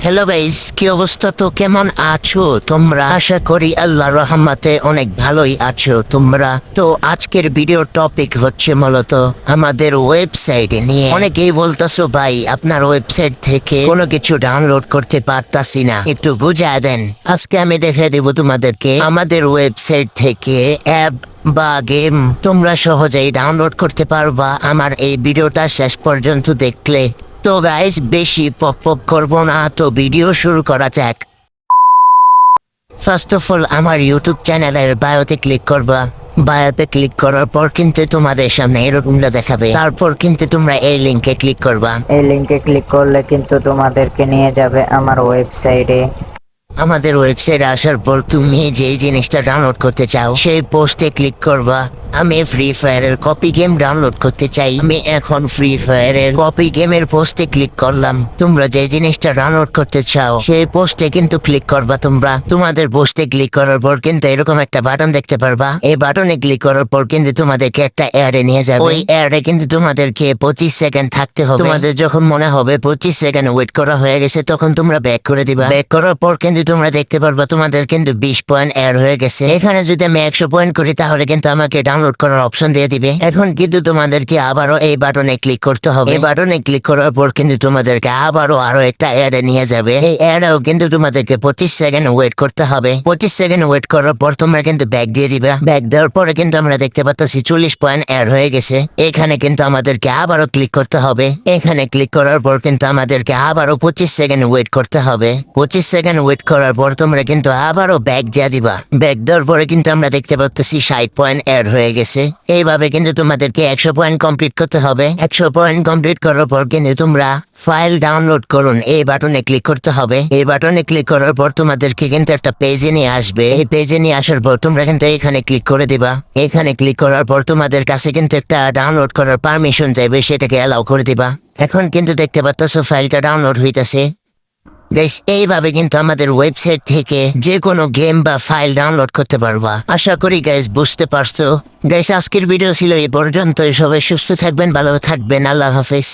Hello guys, কি অবস্থা? তো কেমন আছো তোমরা? আশা করি আল্লাহর রহমতে অনেক ভালোই আছো তোমরা। তো আজকের ভিডিওর টপিক হচ্ছে মূলত আমাদের ওয়েবসাইট নিয়ে। অনেকেই বলতেছো ভাই আপনার ওয়েবসাইট থেকে কোনো কিছু ডাউনলোড করতে পারতাছি না, একটু বুঝায় দেন। আজকে আমি দেখে দেব তোমাদেরকে আমাদের ওয়েবসাইট থেকে অ্যাপ বা গেম তোমরা সহজেই ডাউনলোড করতে পারবা আমার এই ভিডিওটা শেষ পর্যন্ত দেখলে। তো গাইস, বেশি পপ করবো না, তো ভিডিও শুরু করা যাক। ফার্স্ট অফ অল আমার ইউটিউব চ্যানেলের বায়োতে ক্লিক করবা। বায়োতে ক্লিক করার পর কিন্তু তোমাদের সামনে এরকমটা দেখাবে। তারপর কিন্তু তোমরা এই লিঙ্কে ক্লিক করবা। এই লিংকে ক্লিক করলে কিন্তু তোমাদেরকে নিয়ে যাবে আমার ওয়েবসাইটে। আমাদের ওয়েবসাইটে আসার পর তুমি যেই জিনিসটা ডাউনলোড করতে চাও সেই পোস্টে ক্লিক করবা। আমি ফ্রি ফায়ারের কপি গেম ডাউনলোড করতে চাই, আমি এখন ফ্রি ফায়ারের কপি গেমের পোস্টে ক্লিক করলাম। তোমরা যে জিনিসটা ডাউনলোড করতে চাও সেই পোস্টে কিন্তু ক্লিক করবা। তোমরা তোমাদের পোস্টে ক্লিক করার পর কিন্তু এরকম একটা বাটন দেখতে পারবা। এই বাটনে ক্লিক করার পর কিন্তু তোমাদেরকে একটা অ্যাডে নিয়ে যাবে। ওই অ্যাডে কিন্তু তোমাদেরকে 25 সেকেন্ড থাকতে হবে। তোমাদের যখন মনে হবে 25 সেকেন্ড ওয়েট করা হয়ে গেছে, তখন তোমরা ব্যাক করে দিবা। ব্যাক করার পর কিন্তু তোমরা দেখতে পারবা তোমাদের কিন্তু 20 পয়েন্ট অ্যাড হয়ে গেছে। এখানে যদি আমি 100 পয়েন্ট করি তাহলে কিন্তু আমাকে ডাউনলোড করার অপশন দিয়ে দিবে। এখন কিন্তু তোমাদেরকে আবারও এই বাটনে ক্লিক করতে হবে। এই বাটনে ক্লিক করার পর কিন্তু তোমাদেরকে আরো একটা অ্যাডে নিয়ে যাবে। এই অ্যাডেও কিন্তু তোমাদেরকে 25 সেকেন্ড ওয়েট করতে হবে। 25 সেকেন্ড ওয়েট করার পর তোমরা কিন্তু ব্যাক দিয়ে দিবা। ব্যাক দেওয়ার পরে কিন্তু আমরা দেখতে পাচ্ছি 40 পয়েন্ট অ্যাড হয়ে গেছে। এখানে কিন্তু আমাদেরকে আবারও ক্লিক করতে হবে। এখানে ক্লিক করার পর কিন্তু আমাদেরকে আবারও 25 সেকেন্ড ওয়েট করতে হবে। 25 সেকেন্ড ওয়েট করার পর তোমরা কিন্তু আবারও ব্যাক দিয়ে দিবা। ব্যাক দেওয়ার পরে কিন্তু আমরা দেখতে পাচ্ছি 60 পয়েন্ট অ্যাড হয়ে গেছে। এইভাবে কিন্তু তোমাদেরকে 100 পয়েন্ট কমপ্লিট করতে হবে। 100 পয়েন্ট কমপ্লিট করার পর কিন্তু তোমরা ফাইল ডাউনলোড করুন এই বাটনে ক্লিক করতে হবে। এই বাটনে ক্লিক করার পর তোমাদেরকে কিন্তু একটা পেজে নিয়ে আসবে। এই পেজে নিয়ে আসার পর তোমরা কিন্তু এখানে ক্লিক করে দিবা। এখানে ক্লিক করার পর তোমাদের কাছে কিন্তু একটা ডাউনলোড করার পারমিশন চাইবে, সেটাকে অ্যালাউ করে দিবা। এখন কিন্তু দেখতে পাচ্ছ ফাইলটা ডাউনলোড হইতেছে। গাইস, এইভাবে কিন্তু আমাদের ওয়েবসাইট থেকে যে কোনো গেম বা ফাইল ডাউনলোড করতে পারবা। আশা করি গাইস বুঝতে পারছো। গাইস, আজকের ভিডিও ছিল এই পর্যন্ত। সবাই সুস্থ থাকবেন, ভালো থাকবেন। আল্লাহ হাফেজ।